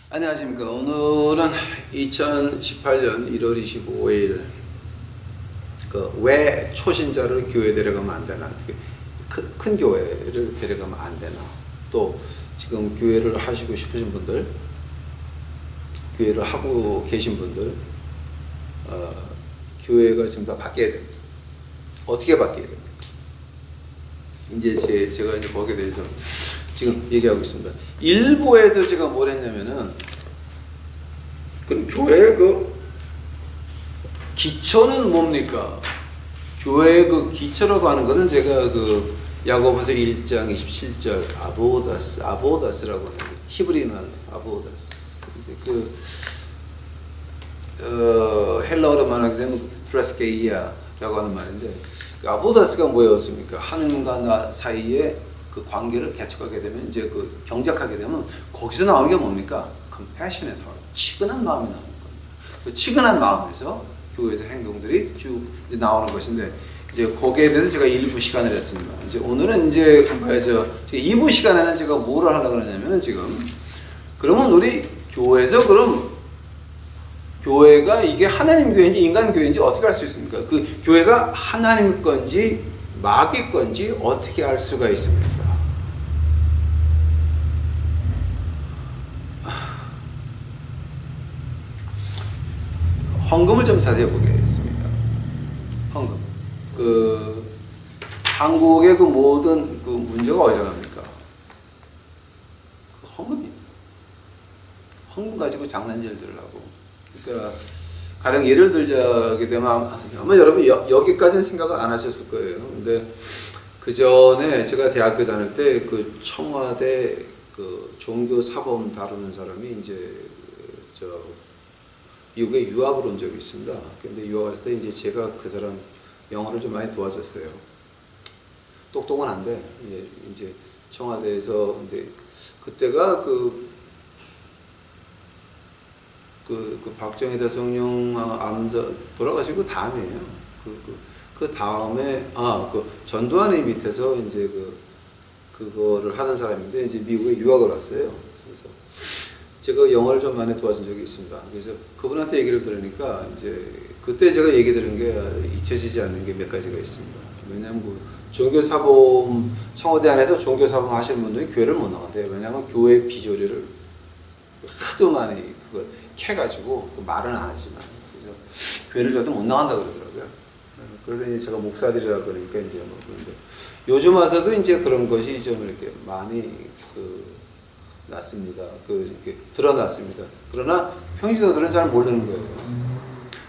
안녕하십니까. 오늘은 2018년 1월 25일 왜 초신자를 교회 데려가면 안 되나, 큰 교회를 데려가면 안 되나, 또 지금 교회를 하시고 싶으신 분들, 교회를 하고 계신 분들, 교회가 지금 다 바뀌어야 됩니다. 어떻게 바뀌어야 됩니까? 이제 제가 이제 거기에 대해서 지금 얘기하고 있습니다. 일부에서 제가 뭘 했냐면은, 교회 기초는 뭡니까? 교회 기초라고 하는 것은 제가 야고보서 1장 27절 아보다스라고 하는 히브리 말 아보다스. 이제 헬라어로 말하게 되면 브라스케이아라고 하는 말인데, 아보다스가 뭐였습니까? 하나님과 나 사이에 그 관계를 개척하게 되면, 이제 경작하게 되면 거기서 나오는 게 뭡니까? compassionate heart, 치근한 마음이 나오는 겁니다. 그 치근한 마음에서 교회에서 행동들이 쭉 이제 나오는 것인데, 이제 거기에 대해서 제가 일부 시간을 했습니다. 이제 오늘은 이제 2부 시간에는 제가 뭐를 하려고 그러냐면은, 그러면 우리 교회에서 교회가 이게 하나님 교회인지 인간 교회인지 어떻게 알 수 있습니까? 그 교회가 하나님 건지 마귀 건지 어떻게 알 수가 있습니까? 헌금을 좀 자세히 보겠습니다. 헌금. 한국의 모든 문제가 어디서 납니까? 헌금이에요. 헌금 가지고 장난질들을 하고. 그러니까 가령 예를 들자게 되면 아마 여러분 여기까지는 생각을 안 하셨을 거예요. 근데 그 전에 제가 대학교 다닐 때 청와대 종교 사범 다루는 사람이 이제 미국에 유학을 온 적이 있습니다. 근데 유학 왔을 때 이제 제가 그 사람 영어를 좀 많이 도와줬어요. 똑똑은 한데 이제 청와대에서 이제 그때가 박정희 대통령 암자 돌아가시고 다음이에요. 그 다음에 전두환의 밑에서 이제 그거를 하는 사람인데, 이제 미국에 유학을 왔어요. 그래서 제가 영어를 좀 많이 도와준 적이 있습니다. 그래서 그분한테 얘기를 들으니까, 이제 그때 제가 얘기 들은 게 잊혀지지 않는 게 몇 가지가 있습니다. 왜냐하면 종교사범, 청와대 안에서 종교사범 하시는 분들이 교회를 못 나간대요. 왜냐하면 교회 비조리를 하도 많이 캐가지고 말은 안 하지만, 그래서 교회를 저도 못 나간다 그러더라고요. 그러더니 제가 목사들이라 그러니까 이제 그런데 요즘 와서도 이제 그런 것이 좀 이렇게 많이 났습니다. 이렇게 드러났습니다. 그러나 평신도들은 잘 모르는 거예요.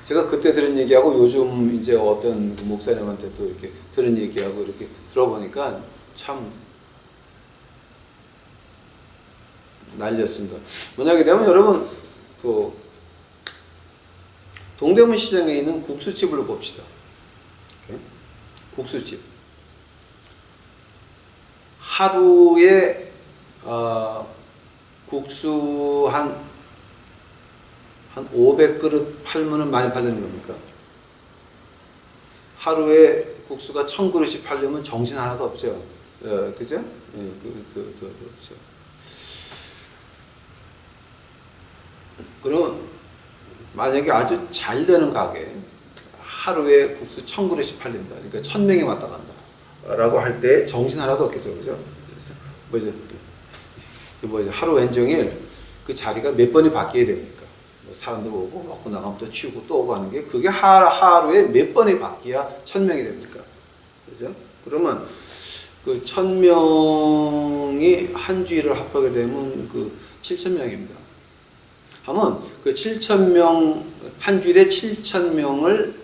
제가 그때 들은 얘기하고 요즘 이제 어떤 목사님한테 또 이렇게 들은 얘기하고 이렇게 들어보니까 참 난리였습니다. 만약에 되면 여러분 동대문 시장에 있는 국수집을 봅시다. 오케이? 국수집. 하루에 국수 한 500그릇 팔면은 많이 팔리는 겁니까? 하루에 국수가 1000그릇이 팔려면 정신 하나도 없죠. 그죠? 없죠. 그럼 만약에 아주 잘 되는 가게, 하루에 국수 1000그릇이 팔린다. 그러니까 1000명이 왔다 간다. 라고 할 때 정신 하나도 없겠죠. 그죠? 하루 왼종일 그 자리가 몇 번이 바뀌어야 됩니까? 사람도 오고, 먹고 나가면 또 치우고 또 오고 하는 게, 그게 하루에 몇 번이 바뀌어야 1000명이 됩니까? 그죠? 그러면 1000명이 한 주일을 합하게 되면 7000명입니다. 하면 7000명, 한 주일에 7000명을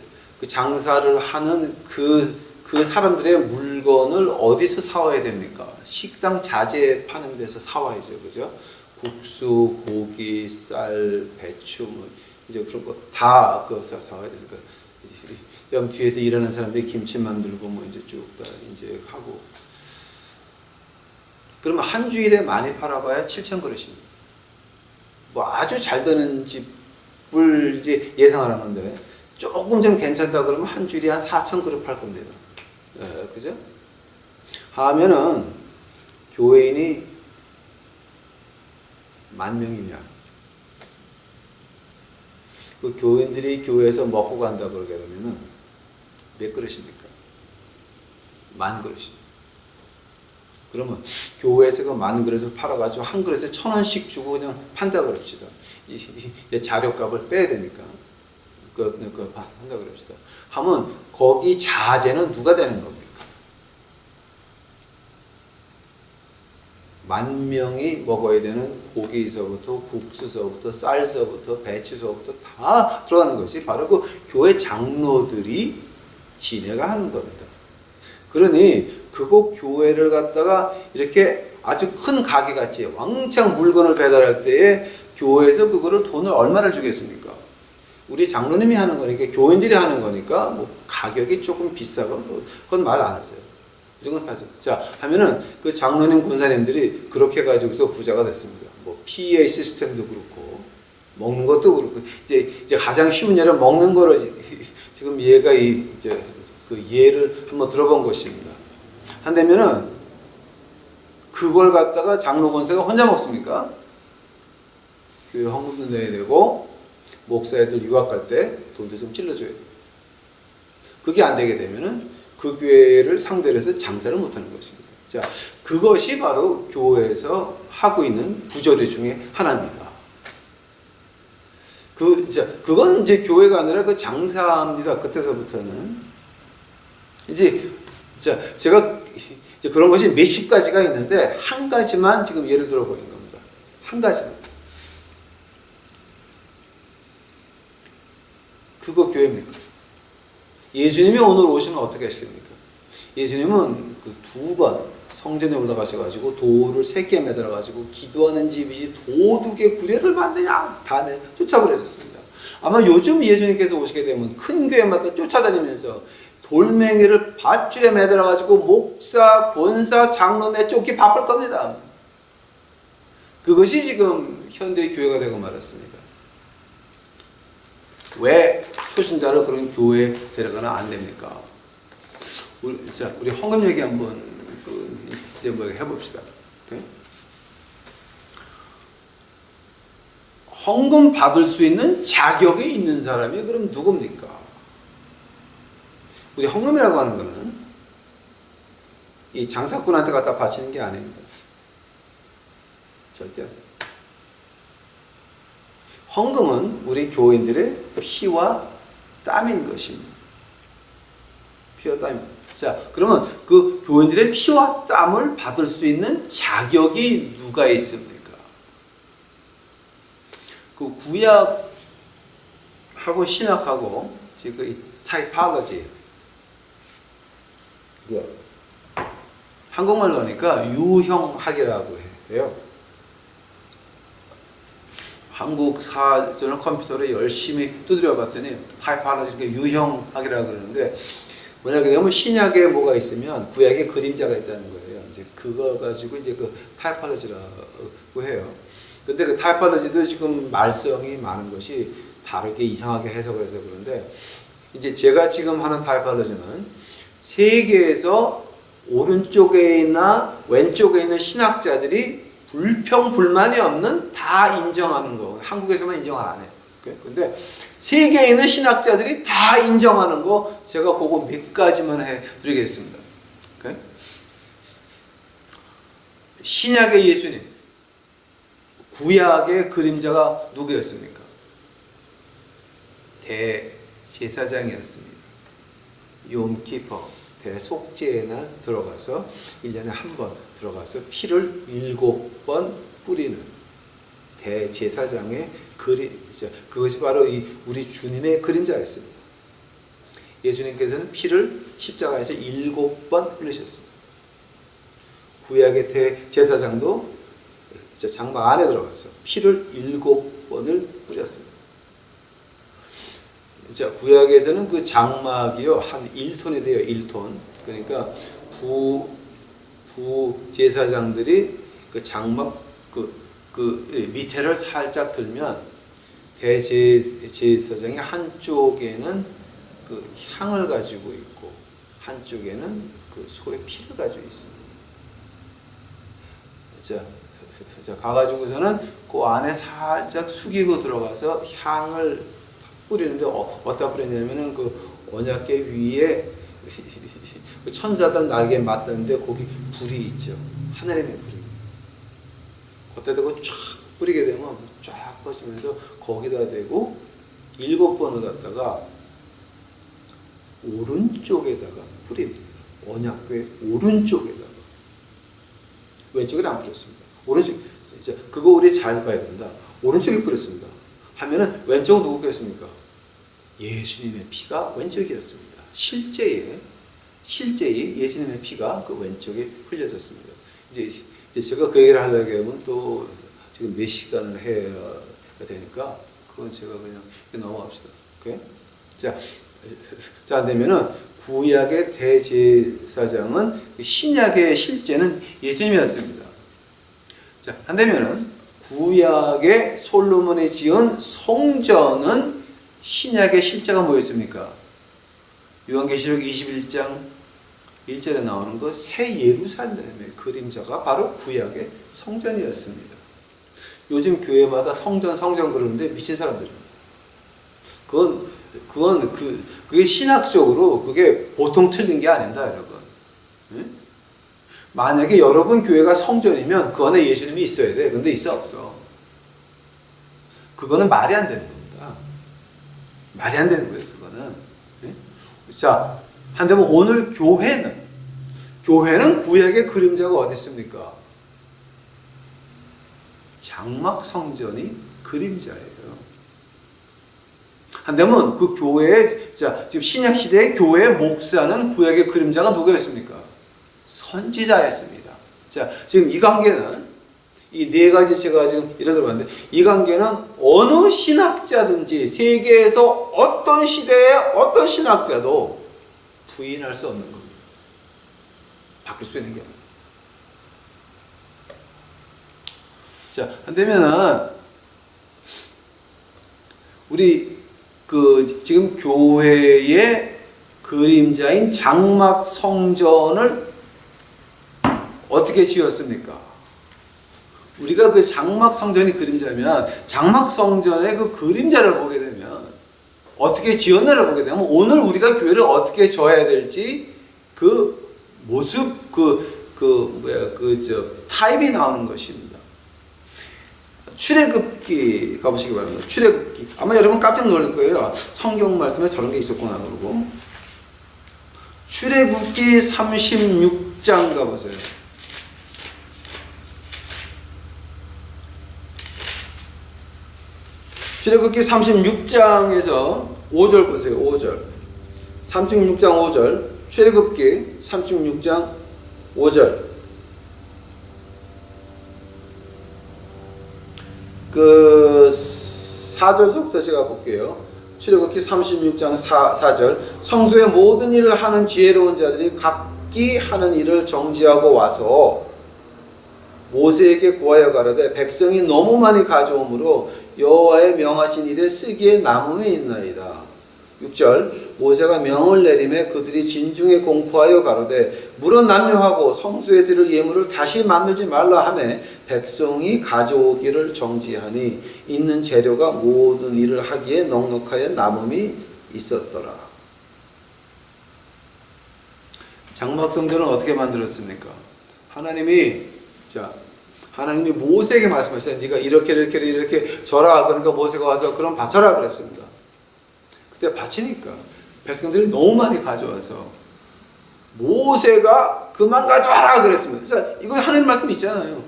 장사를 하는 그 사람들의 물건을 어디서 사와야 됩니까? 식당 자재 파는 데서 사와야죠. 그죠? 국수, 고기, 쌀, 배추, 이제 그런 거 다 사와야 되니까. 그럼 뒤에서 일하는 사람들이 김치 만들고 이제 쭉 다 이제 하고. 그러면 한 주일에 많이 팔아봐야 7000그릇입니다. 아주 잘 되는 집을 이제 예상하는 건데, 조금 좀 괜찮다 그러면 한 주일에 한 4000그릇 팔 겁니다. 그죠? 하면은 교회인이 10,000명이면 그 교인들이 교회에서 먹고 간다 그러게 되면은 몇 그릇입니까? 10,000그릇입니다. 그러면 교회에서 그 10,000그릇을 팔아가지고 한 그릇에 1,000원씩 주고 그냥 판다 그럽시다. 이제 자료값을 빼야 되니까. 한다 그럽시다. 하면 거기 자재는 누가 되는 겁니까? 10,000명이 먹어야 되는 고기서부터 국수서부터 쌀서부터 배추서부터 다 들어가는 것이 바로 그 교회 장로들이 지내가 하는 겁니다. 그러니 그거 교회를 갖다가 이렇게 아주 큰 가게같이 왕창 물건을 배달할 때에 교회에서 그거를 돈을 얼마를 주겠습니까? 우리 장로님이 하는 거니까 교인들이 하는 거니까 뭐 가격이 조금 비싸건 뭐 그건 말 안 하세요. 무조건 사죠. 자 하면은 그 장로님 권사님들이 그렇게 해가지고서 부자가 됐습니다. 뭐 PA 시스템도 그렇고 먹는 것도 그렇고 이제 가장 쉬운 예는 먹는 거를 지금 얘가 이제 그 예를 한번 들어본 것입니다. 한다면은 그걸 갖다가 장로 권사가 혼자 먹습니까? 교회 헌금도 내야 되고 목사애들 유학 갈 때 돈도 좀 찔러줘야 돼요. 그게 안 되게 되면은 그 교회를 상대로 해서 장사를 못하는 것입니다. 자, 그것이 바로 교회에서 하고 있는 부조리 중에 하나입니다. 그건 이제 교회가 아니라 그 장사입니다. 그때서부터는 이제 제가 이제 그런 것이 몇십 가지가 있는데 한 가지만 지금 예를 들어 보인 겁니다. 한 가지만. 그거 교회입니까? 예수님이 오늘 오시면 어떻게 하시겠습니까? 예수님은 그 2번 성전에 올라가셔가지고 돌을 3개 매달아가지고 기도하는 집이 도둑의 구례를 만드냐 다 쫓아버렸습니다. 아마 요즘 예수님께서 오시게 되면 큰 교회마다 쫓아다니면서 돌멩이를 밧줄에 매달아가지고 목사, 권사, 장로 내쫓기 바쁠 겁니다. 그것이 지금 현대 교회가 되고 말았습니다. 왜 초신자를 그런 교회에 데려가나 안 됩니까? 우리 헌금 얘기 한번 이제 뭐 해봅시다. 네? 헌금 받을 수 있는 자격이 있는 사람이 그럼 누굽니까? 우리 헌금이라고 하는 것은 이 장사꾼한테 갖다 바치는 게 아닙니다. 절대. 헌금은 우리 교인들의 피와 땀인 것입니다. 피와 땀입니다. 자, 그러면 그 교인들의 피와 땀을 받을 수 있는 자격이 누가 있습니까? 그 구약하고 신약하고 지금 타이폴로지. 한국말로 하니까 유형학이라고 해요. 한국 사전을 컴퓨터로 열심히 두드려 봤더니 타이폴로지, 유형학이라고 그러는데 뭐냐게 되면 신약에 뭐가 있으면 구약에 그림자가 있다는 거예요. 이제 그거 가지고 이제 그 타이폴로지라고 해요. 근데 그 타이폴로지도 지금 말썽이 많은 것이 다르게 이상하게 해석을 해서 그런데 이제 제가 지금 하는 타이폴로지는 세계에서 오른쪽에 있나 왼쪽에 있는 신학자들이 불평불만이 없는 다 인정하는 거. 한국에서만 인정 안 해요. 근데 세계에 있는 신학자들이 다 인정하는 거 제가 그거 몇 가지만 해드리겠습니다. 신약의 예수님, 구약의 그림자가 누구였습니까? 대제사장이었습니다. 욤키퍼, 대속죄의 날 들어가서 1년에 한 번 들어가서 피를 7번 뿌리는 대제사장의 그림자, 그것이 바로 우리 주님의 그림자였습니다. 예수님께서는 피를 십자가에서 7번 흘리셨습니다. 구약의 대제사장도 장막 안에 들어가서 피를 7번을 뿌렸습니다. 자, 구약에서는 그 장막이요 한 1톤이 돼요. 1톤. 그러니까 부제사장들이 그 장막 그 밑에를 살짝 들면 대제사장이 한쪽에는 그 향을 가지고 있고 한쪽에는 그 소의 피를 가지고 있습니다. 자 가가지고서는 그 안에 살짝 숙이고 들어가서 향을 뿌리는데 어디다 뿌리냐면은 그 언약궤 위에 그 천사들 날개에 맞닿는데 거기 불이 있죠. 하나님의 불이. 걷다 대고 쫙 뿌리게 되면 쫙 퍼지면서 거기다 대고 7번을 갖다가 오른쪽에다가 뿌립니다. 언약궤 오른쪽에다가. 왼쪽에는 안 뿌렸습니다. 오른쪽. 이제 그거 우리 잘 봐야 된다. 오른쪽에 뿌렸습니다. 하면은 왼쪽은 누구겠습니까? 예수님의 피가 왼쪽이었습니다. 실제에 예수님의 피가 그 왼쪽에 흘려졌습니다. 이제 제가 그 얘기를 하려고 하면 또 지금 몇 시간을 해야 되니까 그건 제가 그냥 넘어갑시다. 오케이? 자, 안 되면은 구약의 대제사장은 신약의 실제는 예수님이었습니다. 자, 안 되면은 구약의 솔로몬이 지은 성전은 신약의 실제가 뭐였습니까? 요한계시록 21장 1절에 나오는 그 새 예루살렘의 그림자가 바로 구약의 성전이었습니다. 요즘 교회마다 성전 그러는데 미친 사람들입니다. 그게 신학적으로 그게 보통 틀린 게 아닙니다, 여러분. 네? 만약에 여러분 교회가 성전이면 그 안에 예수님이 있어야 돼. 근데 있어 없어? 그거는 말이 안 되는 겁니다. 말이 안 되는 거예요, 그거는. 네? 자, 한다면 오늘 교회는 구약의 그림자가 어디 있습니까? 장막 성전이 그림자예요. 한다면 그 교회의, 지금 신약 시대의 교회의 목사는 구약의 그림자가 누구였습니까? 선지자였습니다. 자, 지금 이 관계는 이 네 가지 제가 지금 이래 들어봤는데 이 관계는 어느 신학자든지 세계에서 어떤 시대의 어떤 신학자도 부인할 수 없는 겁니다. 바뀔 수 있는 게 아니에요. 자, 한다면은 우리 지금 교회의 그림자인 장막 성전을 어떻게 지었습니까? 우리가 그 장막 성전이 그림자면 장막 성전의 그 그림자를 보게 되면 어떻게 지었나를 보게 되면 오늘 우리가 교회를 어떻게 져야 될지 그 모습 타입이 나오는 것입니다. 출애굽기 가보시기 바랍니다. 출애굽기 아마 여러분 깜짝 놀랄 거예요. 성경 말씀에 저런 게 있었구나 그러고. 출애굽기 36장 가보세요. 출애굽기 36장에서 5절 보세요. 5절. 36장 5절. 출애굽기 36장 5절. 그 4절부터 제가 볼게요. 출애굽기 36장 4절. 성소의 모든 일을 하는 지혜로운 자들이 각기 하는 일을 정지하고 와서 모세에게 고하여 가라되 백성이 너무 많이 가져오므로 여호와의 명하신 일에 쓰기에 남음이 있나이다. 6절. 모세가 명을 내리매 그들이 진중에 공포하여 가로되 물은 남녀하고 성소에 드릴 예물을 다시 만들지 말라 하매 백성이 가져오기를 정지하니 있는 재료가 모든 일을 하기에 넉넉하여 남음이 있었더라. 장막 성전을 어떻게 만들었습니까? 하나님이 모세에게 말씀하셨어요. 네가 이렇게 져라. 그러니까 모세가 와서 그럼 바쳐라 그랬습니다. 그때 바치니까 백성들이 너무 많이 가져와서 모세가 그만 가져와라 그랬습니다. 자, 이거 하나님 말씀 있잖아요.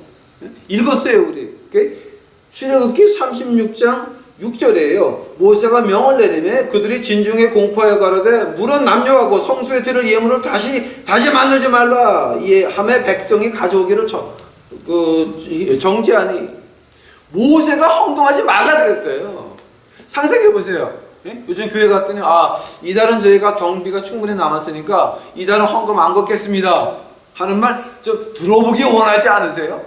읽었어요, 우리. 출애굽기 36장 6절이에요. 모세가 명을 내리매 그들이 진중에 공포하여 가로되 물은 남녀하고 성소에 드릴 예물을 다시 만들지 말라. 이 함에 백성이 가져오기를 정지하니 모세가 헌금하지 말라 그랬어요. 상상해 보세요. 요즘 교회 갔더니 이달은 저희가 경비가 충분히 남았으니까 이달은 헌금 안 걷겠습니다 하는 말 좀 들어보기 원하지 않으세요?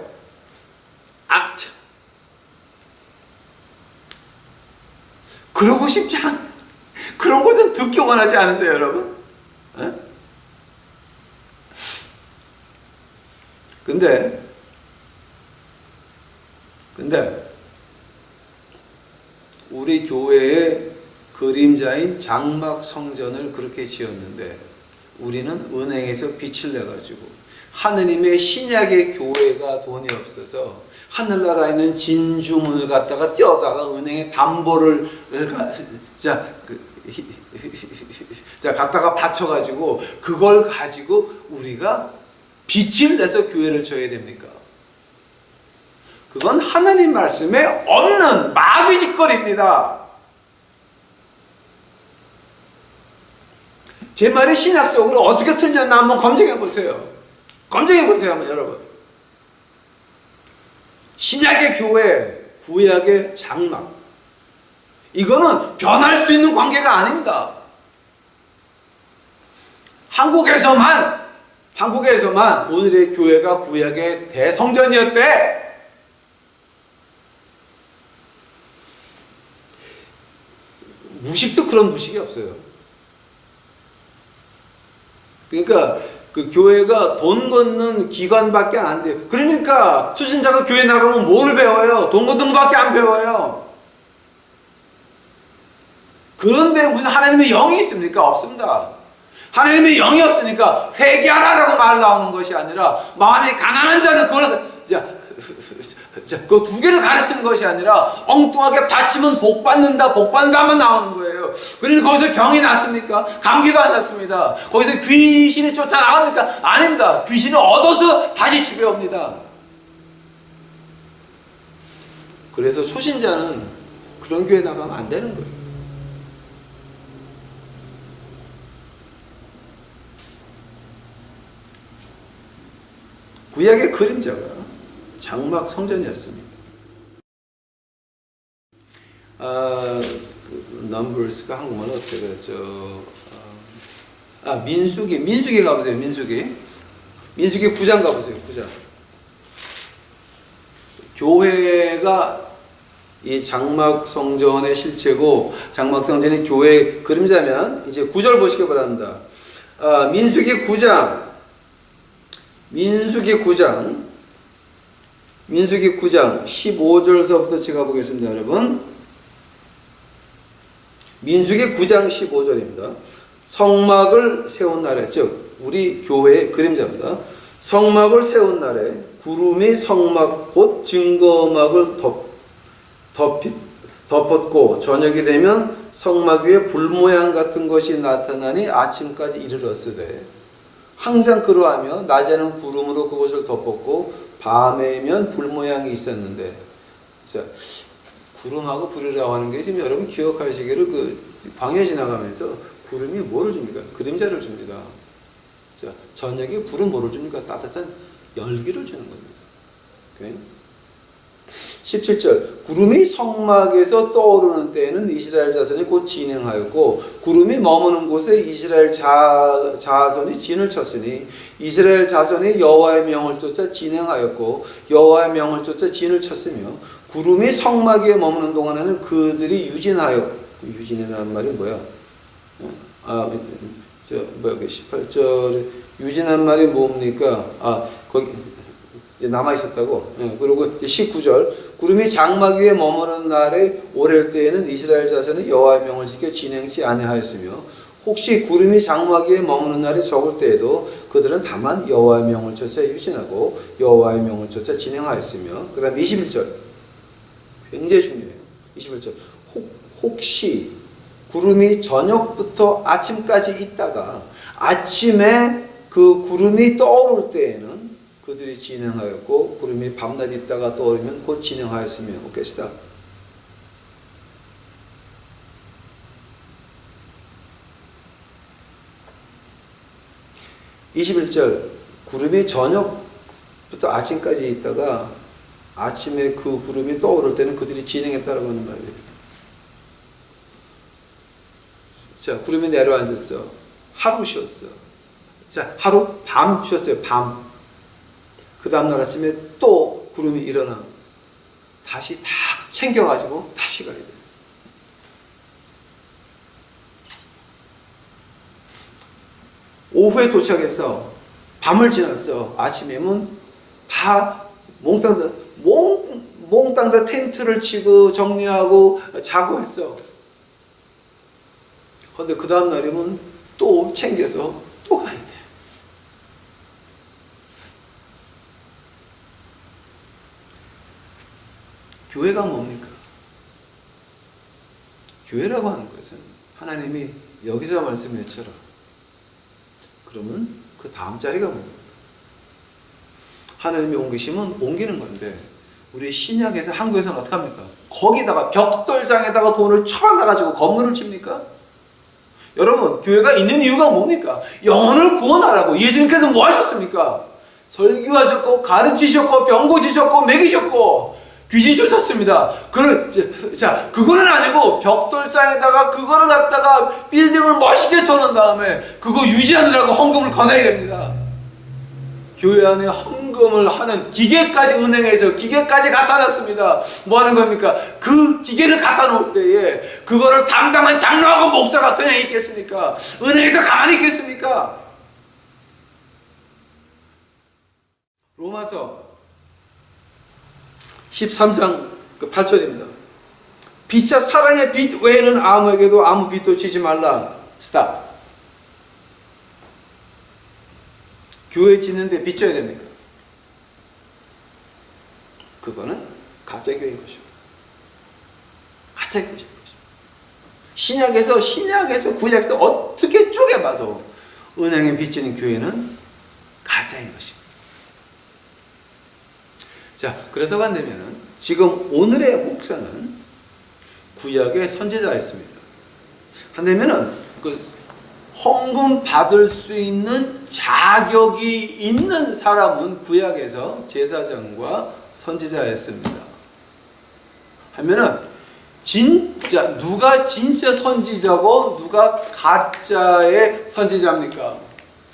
그러고 싶지 않 그런 거 좀 듣기 원하지 않으세요, 여러분? 근데 우리 교회의 그림자인 장막 성전을 그렇게 지었는데 우리는 은행에서 빚을 내가지고 하느님의 신약의 교회가 돈이 없어서 하늘나라에 있는 진주문을 갖다가 떼어다가 은행에 담보를 갖다가 바쳐가지고 그걸 가지고 우리가 빚을 내서 교회를 져야 됩니까? 그건 하나님 말씀에 없는 마귀 짓거리입니다. 제 말이 신학적으로 어떻게 틀렸나 한번 검증해 보세요. 검증해 보세요, 한번 여러분. 신약의 교회, 구약의 장막. 이거는 변할 수 있는 관계가 아닙니다. 한국에서만 오늘의 교회가 구약의 대성전이었대. 무식도 그런 무식이 없어요. 그러니까 그 교회가 돈 걷는 기관밖에 안 돼요. 그러니까 수신자가 교회 나가면 뭘 배워요? 돈 걷는 것밖에 안 배워요. 그런데 무슨 하나님의 영이 있습니까? 없습니다. 하나님의 영이 없으니까 회개하라라고 말 나오는 것이 아니라 마음이 가난한 자는 그걸 그 두 개를 가르치는 것이 아니라 엉뚱하게 바치면 복 받는다만 나오는 거예요. 그러니 거기서 병이 났습니까? 감기도 안 났습니다. 거기서 귀신이 쫓아나갑니까? 아닙니다. 귀신을 얻어서 다시 집에 옵니다. 그래서 초신자는 그런 교회 나가면 안 되는 거예요. 구약의 그림자가 장막 성전이었습니다. 넘버스가 한국말로 어떻게 그랬죠? 민수기 가보세요. 민수기 9장 가보세요. 9장. 교회가 이 장막 성전의 실체고 장막 성전이 교회의 그림자면 이제 9절 보시기 바랍니다. 민수기 9장 15절서부터 제가 보겠습니다, 여러분. 민수기 9장 15절입니다. 성막을 세운 날에, 즉 우리 교회의 그림자입니다. 성막을 세운 날에 구름이 성막 곧 증거막을 덮었고 저녁이 되면 성막 위에 불 모양 같은 것이 나타나니 아침까지 이르렀으되 항상 그러하며 낮에는 구름으로 그것을 덮었고 밤에면 불 모양이 있었는데, 자, 구름하고 불이라고 하는 게 지금 여러분 기억하시기를 그 광야 지나가면서 구름이 뭐를 줍니까? 그림자를 줍니다. 자, 저녁에 불은 뭐를 줍니까? 따뜻한 열기를 주는 겁니다. 오케이? 17절 구름이 성막에서 떠오르는 때에는 이스라엘 자손이 곧 진행하였고 구름이 머무는 곳에 이스라엘 자손이 진을 쳤으니 이스라엘 자손이 여호와의 명을 쫓아 진행하였고 여호와의 명을 쫓아 진을 쳤으며 구름이 성막 위에 머무는 동안에는 그들이 유진이라는 말이 뭐야? 18절 유진한 말이 뭡니까? 거기 남아 있었다고. 그리고 19절 구름이 장막 위에 머무는 날에 오랠 때에는 이스라엘 자손은 여호와의 명을 지켜 진행치 아니하였으며 혹시 구름이 장막 위에 머무는 날이 적을 때에도 그들은 다만 여호와의 명을 쫓아 유진하고 여호와의 명을 쫓아 진행하였으며 그 다음 21절 굉장히 중요해요. 21절 혹시 구름이 저녁부터 아침까지 있다가 아침에 그 구름이 떠오를 때에는 그들이 진행하였고 구름이 밤낮 있다가 떠오르면 곧 진행하였으며 오케이시다. 21절 구름이 저녁부터 아침까지 있다가 아침에 그 구름이 떠오를 때는 그들이 진행했다라고 하는 말이에요. 자, 구름이 내려앉았어. 하루 쉬었어. 자, 하루 밤 쉬었어요. 밤. 그 다음날 아침에 또 구름이 일어나 다시 다 챙겨가지고 다시 가야 돼요. 오후에 도착했어. 밤을 지났어. 아침에는 다 몽땅 다 텐트를 치고 정리하고 자고 했어. 근데 그 다음 날이면 또 챙겨서 또 가야 돼. 교회가 뭡니까? 교회라고 하는 것은 하나님이 여기서 말씀해처럼 그러면 그 다음 자리가 뭡니까? 하나님이 옮기시면 옮기는 건데 우리 신약에서 한국에서는 어떻게 합니까? 거기다가 벽돌장에다가 돈을 쳐놔가지고 건물을 칩니까? 여러분, 교회가 있는 이유가 뭡니까? 영혼을 구원하라고. 예수님께서 뭐 하셨습니까? 설교하셨고 가르치셨고 병 고치셨고 먹이셨고 귀신 쫓았습니다. 자, 그거는 아니고 벽돌장에다가 그거를 갖다가 빌딩을 멋있게 쳐놓은 다음에 그거 유지하느라고 헌금을 걷어야 됩니다. 교회 안에 헌금을 하는 기계까지 은행에서 기계까지 갖다 놨습니다. 뭐 하는 겁니까? 그 기계를 갖다 놓을 때에 그거를 담당한 장로하고 목사가 그냥 있겠습니까? 은행에서 가만히 있겠습니까? 로마서 13장 8절입니다. 빛과 사랑의 빛 외에는 아무에게도 아무 빛도 지지 말라. 스탑. 교회 짓는데 비춰야 됩니까? 그거는 가짜 교회인 것이고 가짜 교회인 것이고 신약에서 구약에서 어떻게 쪼개봐도 은행에 비치는 교회는 가짜인 것입니다. 자, 그러다가 안 되면은 지금 오늘의 목사는 구약의 선지자였습니다. 한다면은 그 헌금 받을 수 있는 자격이 있는 사람은 구약에서 제사장과 선지자였습니다. 하면은 진짜 누가 진짜 선지자고 누가 가짜의 선지자입니까?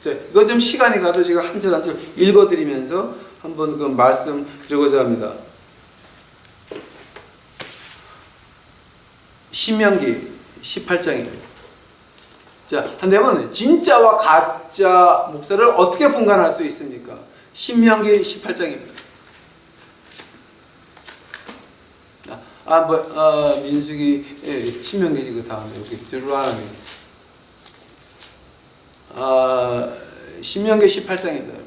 자, 이거 좀 시간이 가도 제가 한 절 한 절 읽어드리면서 한번 그 말씀 드리고자 합니다. 신명기 18장입니다. 자, 한다면 진짜와 가짜 목사를 어떻게 분간할 수 있습니까? 신명기 18장입니다. 민수기, 신명기지 그 다음에 여기 드루아미. 신명기 18장입니다.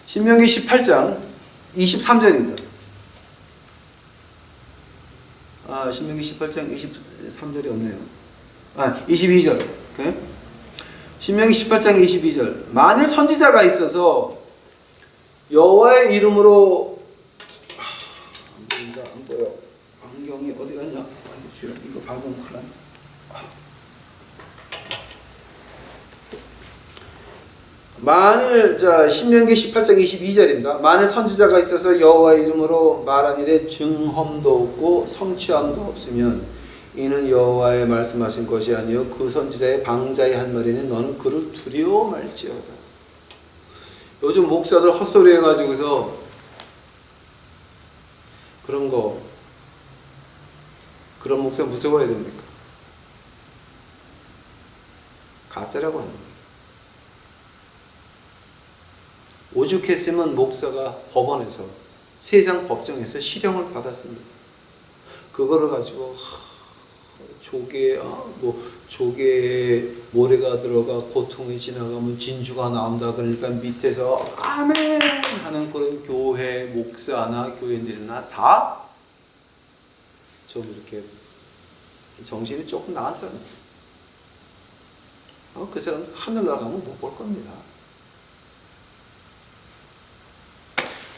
신명기 18장 23절입니다. 신명기 18장 23절이 없네요. 22절. 오케이? 신명기 18장 22절. 만일 선지자가 있어서 여호와의 이름으로 안 보여. 안경이 어디 갔냐? 이거 밟으면 큰일 나네. 만일 신명기 18장 22절입니다. 만일 선지자가 있어서 여호와의 이름으로 말한 일에 증험도 없고 성취함도 없으면 이는 여호와의 말씀하신 것이 아니요 그 선지자의 방자의 한 말이니 너는 그를 두려워 말지어다. 요즘 목사들 헛소리 해가지고서 그런 목사 무서워야 됩니까? 가짜라고 하는 거예요. 오죽했으면 목사가 법원에서 세상 법정에서 실형을 받았습니다. 그거를 가지고 조개에 모래가 들어가 고통이 지나가면 진주가 나온다 그러니까 밑에서 아멘 하는 그런 교회 목사나 교인들이나 다 좀 이렇게 정신이 조금 나은 사람입니다. 그 사람 하늘 나가면 못 볼 겁니다.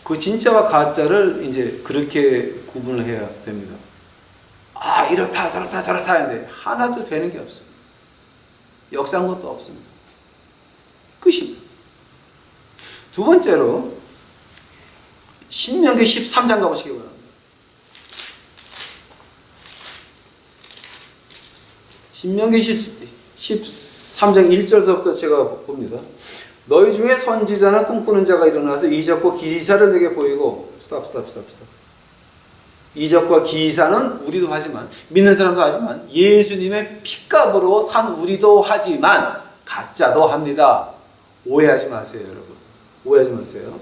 그 진짜와 가짜를 이제 그렇게 구분을 해야 됩니다. 이렇다 저렇다 저렇다 하는데 하나도 되는 게 없습니다. 역사한 것도 없습니다. 끝입니다. 두 번째로 신명기 13장 가보시기 바랍니다. 신명기 13장 1절서부터 제가 봅니다. 너희 중에 선지자나 꿈꾸는 자가 일어나서 이적과 기사를 내게 보이고 스탑. 이적과 기사는 우리도 하지만 믿는 사람도 하지만 예수님의 핏값으로 산 우리도 하지만 가짜도 합니다. 오해하지 마세요, 여러분. 오해하지 마세요.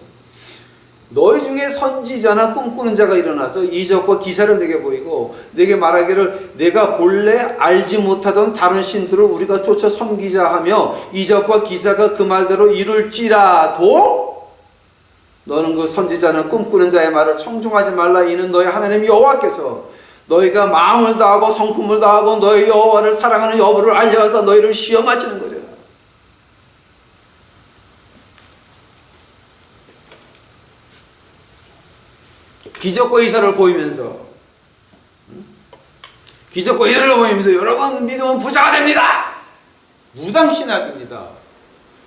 너희 중에 선지자나 꿈꾸는 자가 일어나서 이적과 기사를 내게 보이고 내게 말하기를 내가 본래 알지 못하던 다른 신들을 우리가 쫓아 섬기자 하며 이적과 기사가 그 말대로 이룰지라도 너는 그 선지자나 꿈꾸는 자의 말을 청종하지 말라. 이는 너희 하나님 여호와께서 너희가 마음을 다하고 성품을 다하고 너희 여호와를 사랑하는 여부를 알려서 너희를 시험하시는 거죠. 기적과 이사를 보이면서 여러분 믿으면 부자가 됩니다. 무당신학입니다.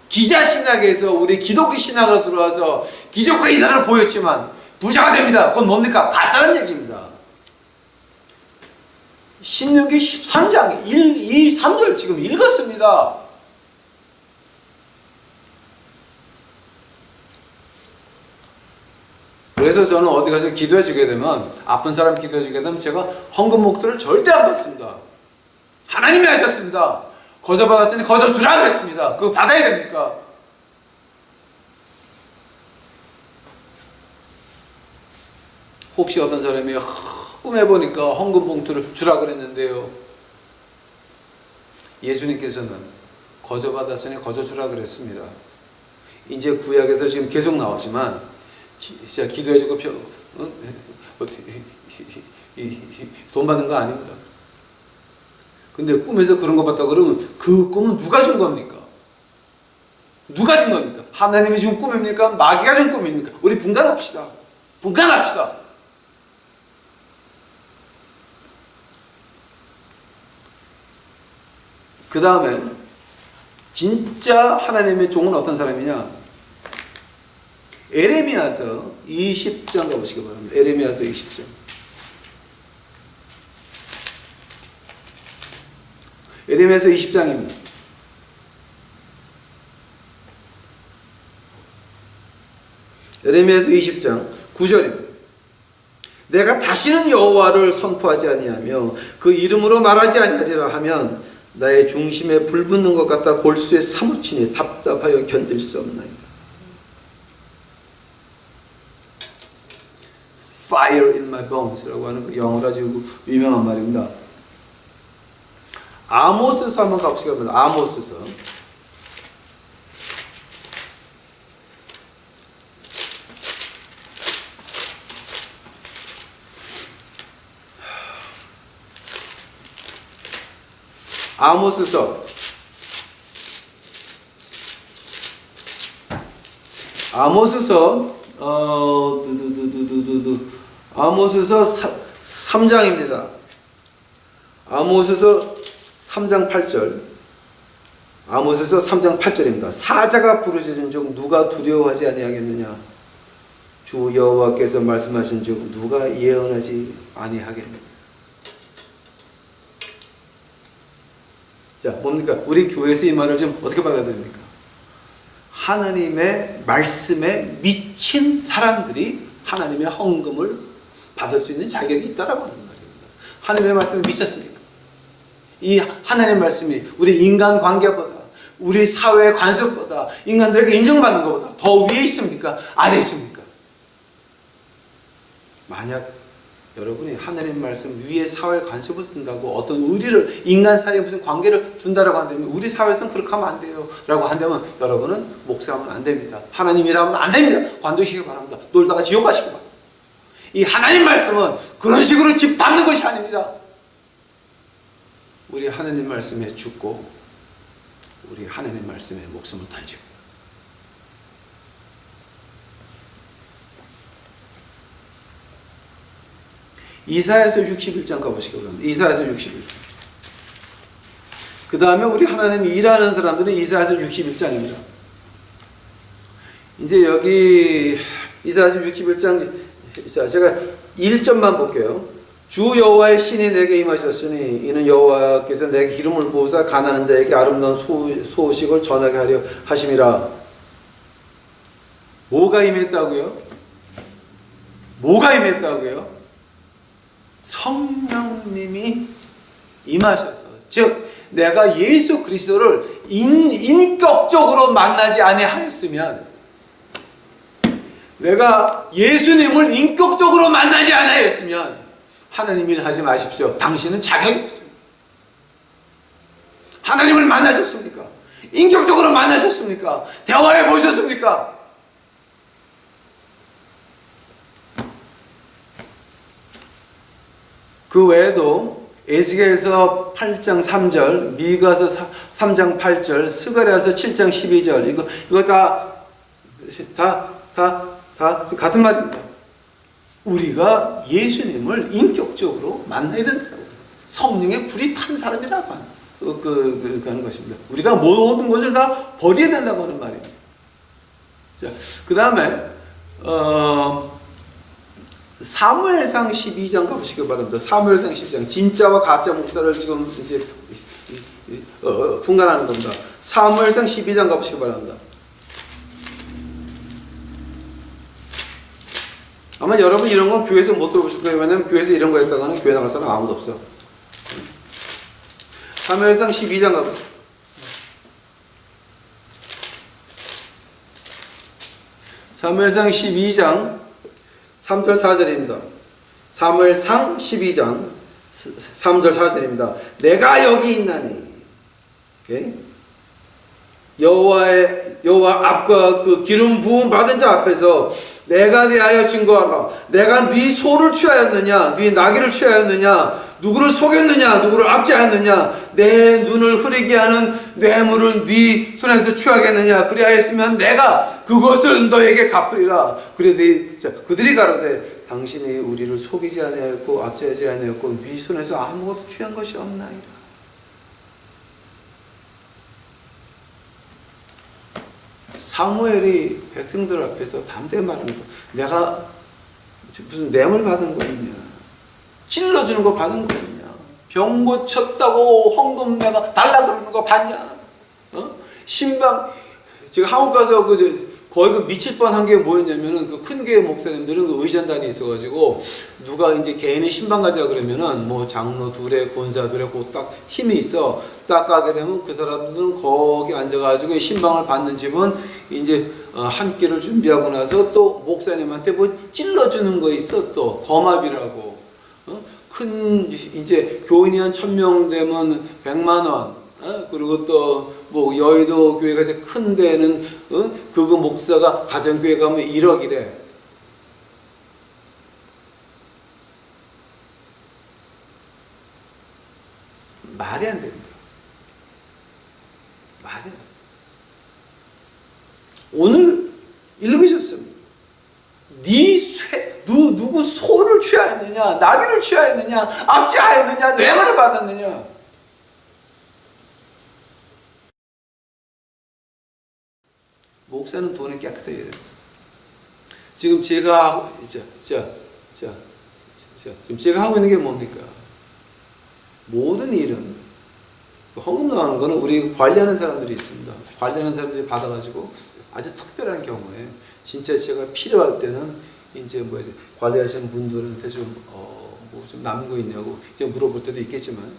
기자신학에서 우리 기독교 신학으로 들어와서 기적과 이사를 보였지만 부자가 됩니다. 그건 뭡니까? 가짜는 얘기입니다. 신명기 13장 1, 2, 3절 지금 읽었습니다. 그래서 저는 어디 가서 기도해 주게 되면, 아픈 사람 기도해 주게 되면 제가 헌금 목돈을 절대 안 받습니다. 하나님이 하셨습니다. 거저 받았으니 거저 주라 그랬습니다. 그거 받아야 됩니까? 혹시 어떤 사람이 꿈에 보니까 헌금 봉투를 주라 그랬는데요, 예수님께서는 거저 받았으니 거저 주라 그랬습니다. 이제 구약에서 지금 계속 나오지만 진짜 기도해주고 돈 받는 거 아닙니다. 근데 꿈에서 그런 거 봤다 그러면 그 꿈은 누가 준 겁니까? 누가 준 겁니까? 하나님이 준 꿈입니까? 마귀가 준 꿈입니까? 우리 분간합시다. 분간합시다. 그 다음에 진짜 하나님의 종은 어떤 사람이냐? 에레미야서 20장 가보시기 바랍니다. 에레미야서 20장. 에레미야서 20장입니다. 에레미야서 20장 9절입니다. 내가 다시는 여호와를 선포하지 아니하며 그 이름으로 말하지 아니하리라 하면 나의 중심에 불 붙는 것 같다 골수에 사무치니 답답하여 견딜 수 없나이다. Fire in my bones 라고 하는 그 영어로 아주 유명한 말입니다. 아모스서 한번 가보시기 바랍니다. 아모스서. 아모스서. 아모스서 아모스서 3장입니다. 아모스서 3장 8절. 아모스서 3장 8절입니다. 사자가 부르짖은 즉 누가 두려워하지 아니하겠느냐? 주 여호와께서 말씀하신 즉 누가 예언하지 아니하겠느냐? 자, 뭡니까? 우리 교회에서 이 말을 좀 어떻게 받아들입니까? 하나님의 말씀에 미친 사람들이 하나님의 헌금을 받을 수 있는 자격이 있다라고 하는 말입니다. 하나님의 말씀에 미쳤습니까? 이 하나님의 말씀이 우리 인간 관계보다, 우리 사회의 관습보다, 인간들에게 인정받는 것보다 더 위에 있습니까? 아래 있습니까? 만약 여러분이 하나님 말씀 위에 사회 관습을 둔다고 어떤 의리를, 인간 사이에 무슨 관계를 둔다라고 한다면, 우리 사회에서는 그렇게 하면 안 돼요 라고 한다면 여러분은 목사하면 안 됩니다. 하나님이라면 안 됩니다. 관두시기 바랍니다. 놀다가 지옥 가시기 바랍니다. 이 하나님 말씀은 그런 식으로 집 밟는 것이 아닙니다. 우리 하나님 말씀에 죽고 우리 하나님 말씀에 목숨을 던지고, 이사야서 61장 가보시기 바랍니다. 이사야서 61장. 그 다음에 우리 하나님이 일하는 사람들은 이사야서 61장입니다. 이제 여기 이사야서 61장, 제가 1절만 볼게요. 주 여호와의 신이 내게 임하셨으니 이는 여호와께서 내게 기름을 부으사 가난한 자에게 아름다운 소식을 전하게 하려 하심이라. 뭐가 임했다고요? 뭐가 임했다고요? 성령님이 임하셔서, 즉 내가 예수 그리스도를 인격적으로 만나지 아니하였으면 내가 예수님을 인격적으로 만나지 않았으면 하나님 일 하지 마십시오. 당신은 자격이 없습니다. 하나님을 만나셨습니까? 인격적으로 만나셨습니까? 대화해 보셨습니까? 그 외에도 에스겔서 8장 3절, 미가서 3장 8절, 스가랴서 7장 12절 이거 다 같은 말입니다. 우리가 예수님을 인격적으로 만나야 된다고. 성령의 불이 탄 사람이라고 하는 것입니다. 우리가 모든 것을 다 버려야 된다고 하는 말이죠. 자, 그 다음에 사무엘상 12장 가보시기 바랍니다. 사무엘상 12장 진짜와 가짜 목사를 지금 이제 분간하는 겁니다. 사무엘상 12장 가보시기 바랍니다. 아마 여러분 이런 건 교회에서 못 들어보실 거예요. 왜냐면 교회에서 이런 거 했다가는 교회 나갈 사람 아무도 없어. 사무엘상 12장 가보세요. 사무엘상 12장 3절 4절입니다. 사무엘상 12장 3절 4절입니다. 내가 여기 있나니. 오케이? 여호와 앞과 그 기름 부음 받은 자 앞에서 내가 대하여 증거하라. 내가 네 소를 취하였느냐, 네 나귀를 취하였느냐, 누구를 속였느냐, 누구를 압제하였느냐, 내 눈을 흐리게 하는 뇌물을 네 손에서 취하겠느냐. 그리하였으면 내가 그것을 너에게 갚으리라. 그들이 가로되 당신이 우리를 속이지 아니하였고 압제하지 아니하였고 네 손에서 아무것도 취한 것이 없나이다. 사무엘이 백성들 앞에서 담대히 말하는 거. 내가 무슨 뇌물 받은 거 있냐? 찔러주는 거 받은 거 있냐? 병 고쳤다고 헌금 내가 달라 그러는 거 봤냐? 신방 제가 한국 가서 거의 미칠 뻔한 게 뭐였냐면은 그 큰 교회 목사님들은 그 의전단이 있어가지고 누가 이제 개인의 신방 가자 그러면은 뭐 장로 둘에 권사 둘에 그 딱 팀이 있어. 딱 가게 되면 그 사람들은 거기 앉아가지고 신방을 받는 집은 이제 한 끼를 준비하고 나서 또 목사님한테 뭐 찔러주는 거 있어. 또 거마비라고. 큰 이제 교인이 한 1000명 되면 100만 원. 그리고 또 뭐 여의도 교회가 이제 큰 데는 그거 목사가 가정교회 가면 1억이래. 말이 안 됩니다. 말이 안 됩니다. 오늘 읽으셨습니다. 누구 소를 취하였느냐, 나귀를 취하였느냐, 압제하였느냐, 뇌물을 받았느냐. 목사는 돈이 깨끗해야 돼요. 지금 제가 지금 제가 하고 있는 게 뭡니까? 모든 일은 헌금 나가는 거는 우리 관리하는 사람들이 있습니다. 관리하는 사람들이 받아가지고 아주 특별한 경우에 진짜 제가 필요할 때는 이제 뭐 관리하시는 분들한테 좀 남은 거 있냐고 이제 물어볼 때도 있겠지만.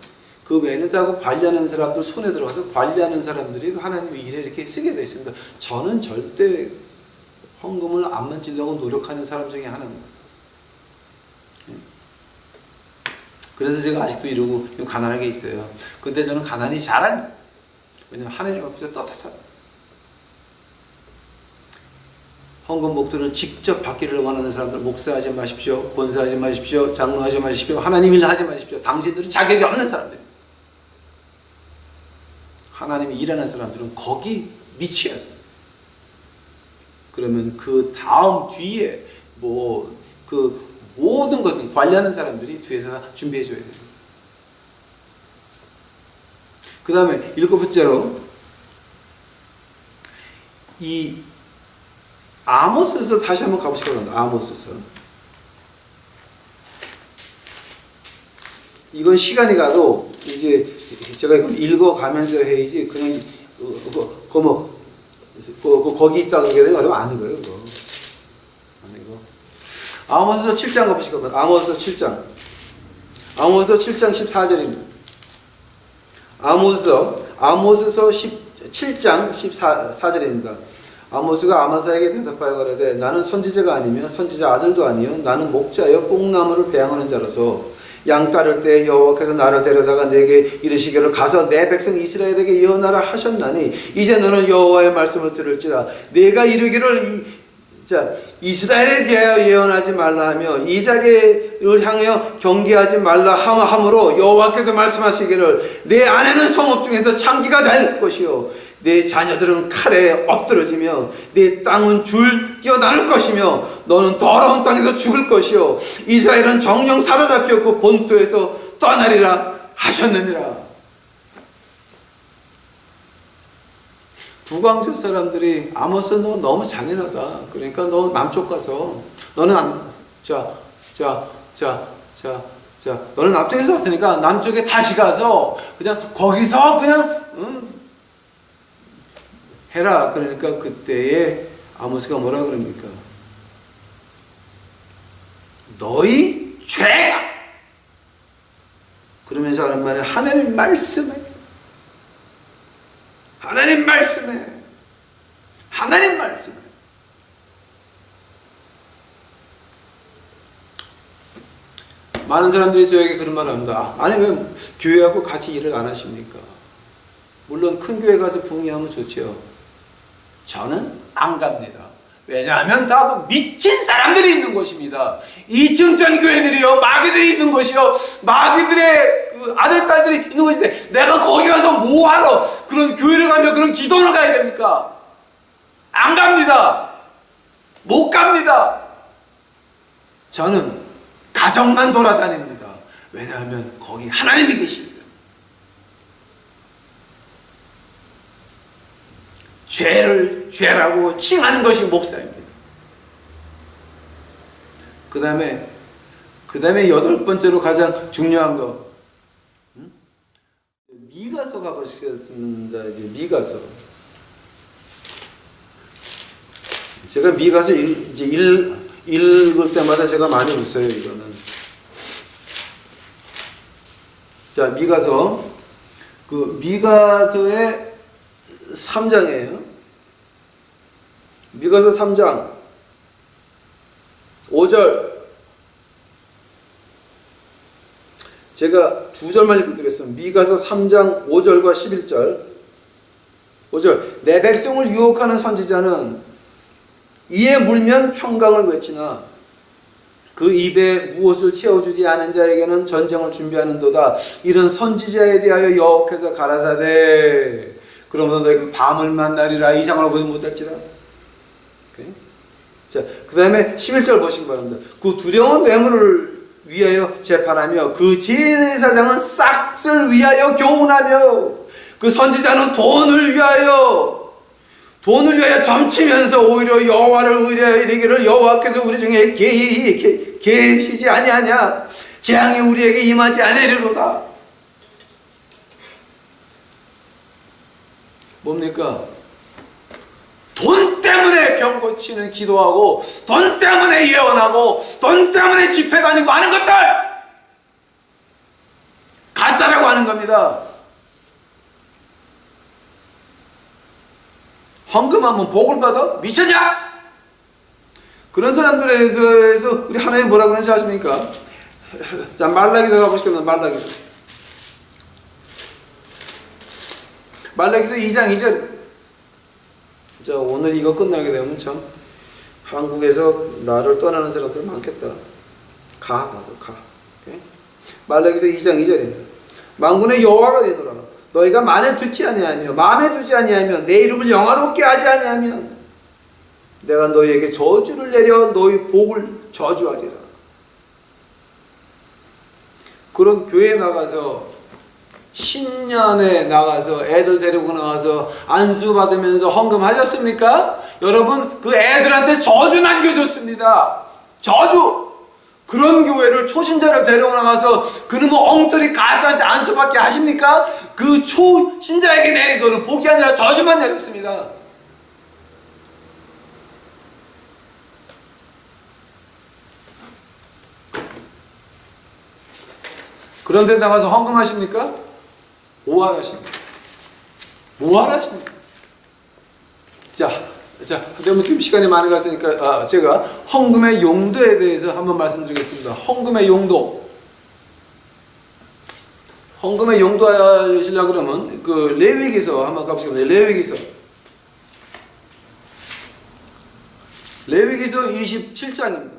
그 외에는 다 관리하는 사람들 손에 들어가서 관리하는 사람들이 하나님의 일에 이렇게 쓰게 되어 있습니다. 저는 절대 헌금을 안 만지려고 노력하는 사람 중에 하나입니다. 그래서 제가 아직도 이러고 좀 가난하게 있어요. 근데 저는 가난이 잘합니다. 왜냐하면 하나님 앞에서 떳떳합니다. 헌금 목돈을 직접 받기를 원하는 사람들, 목사하지 마십시오, 권사하지 마십시오, 장로하지 마십시오, 하나님 일 하지 마십시오. 당신들은 자격이 없는 사람들. 하나님이 일하는 사람들은 거기 미쳐야 돼. 그러면 그 다음 뒤에 그 모든 것은 관리하는 사람들이 뒤에서 준비해 줘야 돼요. 그 다음에 7번째로 이 아모스서 다시 한번 가보시기 바랍니다. 아모스서. 이건 시간이 가도 이제 제가 이거 읽어가면서 해야지 그냥 거기 있다 그러게 되면 어려면 안 읽어요. 그거. 안 읽어. 아모스서 7장 가보시기 바랍니다. 아모스서 7장. 아모스서 7장 14절입니다. 아모스서 7장 14절입니다. 아모스가 아마사에게 대답하여 가라되 나는 선지자가 아니며 선지자 아들도 아니요 나는 목자여 뽕나무를 배양하는 자로서 양 따를 때 여호와께서 나를 데려다가 내게 이르시기를 가서 내 백성 이스라엘에게 예언하라 하셨나니 이제 너는 여호와의 말씀을 들을지라 내가 이르기를 이스라엘에 대하여 예언하지 말라 하며 이삭을 향하여 경계하지 말라 하므로 여호와께서 말씀하시기를 내 아내는 성읍 중에서 창기가 될 것이요 내 자녀들은 칼에 엎드러지며 내 땅은 줄 뛰어나올 것이며 너는 더러운 땅에서 죽을 것이요 이스라엘은 정령 사로잡혔고 본토에서 떠나리라 하셨느니라. 북왕조 사람들이 아모스 너 너무 잔인하다. 그러니까 너 남쪽 가서 너는 너는 남쪽에서 왔으니까 남쪽에 다시 가서 그냥 거기서 그냥 해라. 그러니까 그때에 아모스가 뭐라 그럽니까? 너희 죄야. 그러면서 하는 말은 하나님 말씀에 하나님 말씀에 하나님 말씀에 많은 사람들이 저에게 그런 말을 합니다. 아니 왜 교회하고 같이 일을 안 하십니까? 물론 큰 교회 가서 부흥하면 좋죠. 저는 안 갑니다. 왜냐하면 다 그 미친 사람들이 있는 곳입니다. 이층전 교회들이요 마귀들이 있는 곳이요 마귀들의 그 아들 딸들이 있는 곳인데 내가 거기 가서 뭐하러 그런 교회를 가며 그런 기도를 가야 됩니까? 안 갑니다. 못 갑니다. 저는 가정만 돌아다닙니다. 왜냐하면 거기 하나님이 계십니다. 죄를 죄라고 칭하는 것이 목사입니다. 그 다음에 여덟 번째로 가장 중요한 거 미가서 가보시겠습니다. 이제 미가서 제가 미가서 읽을 때마다 제가 많이 웃어요. 이거는 자 미가서 그 미가서의 3장이에요. 미가서 3장 5절 제가 두 절만 읽어드리겠습니다. 미가서 3장 5절과 11절 5절 내 백성을 유혹하는 선지자는 이에 물면 평강을 외치나 그 입에 무엇을 채워주지 않은 자에게는 전쟁을 준비하는도다. 이런 선지자에 대하여 여호와께서 가라사대 그러므로 너희가 밤을 만나리라 이상을 보지 못할지라. 자, 그 다음에 11절 보시기 바랍니다. 그 두려운 뇌물을 위하여 재판하며 그 제사장은 싹을 위하여 교훈하며 그 선지자는 돈을 위하여 점치면서 오히려 여호와를 의뢰하여 이르기를 여호와께서 우리 중에 계시지 아니하냐 재앙이 우리에게 임하지 아니하리로다. 뭡니까? 돈 때문에 병 고치는 기도하고 돈 때문에 예언하고 돈 때문에 집회 다니고 하는 것들 가짜라고 하는 겁니다. 헌금하면 복을 받아? 미쳤냐? 그런 사람들에 대해서 우리 하나님 뭐라고 그러는지 아십니까? 자 말라기서 가보시겠습니다. 말라기서 2장 2절 자 오늘 이거 끝나게 되면 참 한국에서 나를 떠나는 사람들 많겠다. 가. 오케이? 말라기서 2장 2절입니다. 만군의 여호와가 되노라. 너희가 만일 듣지 아니하며 마음에 두지 아니하며 내 이름을 영화롭게 하지 아니하면 내가 너희에게 저주를 내려 너희 복을 저주하리라. 그런 교회에 나가서 신년에 나가서 애들 데리고 나가서 안수 받으면서 헌금하셨습니까? 여러분 그 애들한테 저주 남겨줬습니다. 저주. 그런 교회를 초신자를 데리고 나가서 그놈의 엉터리 가짜한테 안수받게 하십니까? 그 초신자에게 내린 거는 복이 아니라 저주만 내렸습니다. 그런데 나가서 헌금하십니까? 뭐하십니까? 자 자, 그러면 지금 시간이 많이 갔으니까 제가 헌금의 용도에 대해서 한번 말씀드리겠습니다. 헌금의 용도. 헌금의 용도 하시려고 그러면 그 레위기서 한번 가보시겠습니다. 레위기서 27장입니다.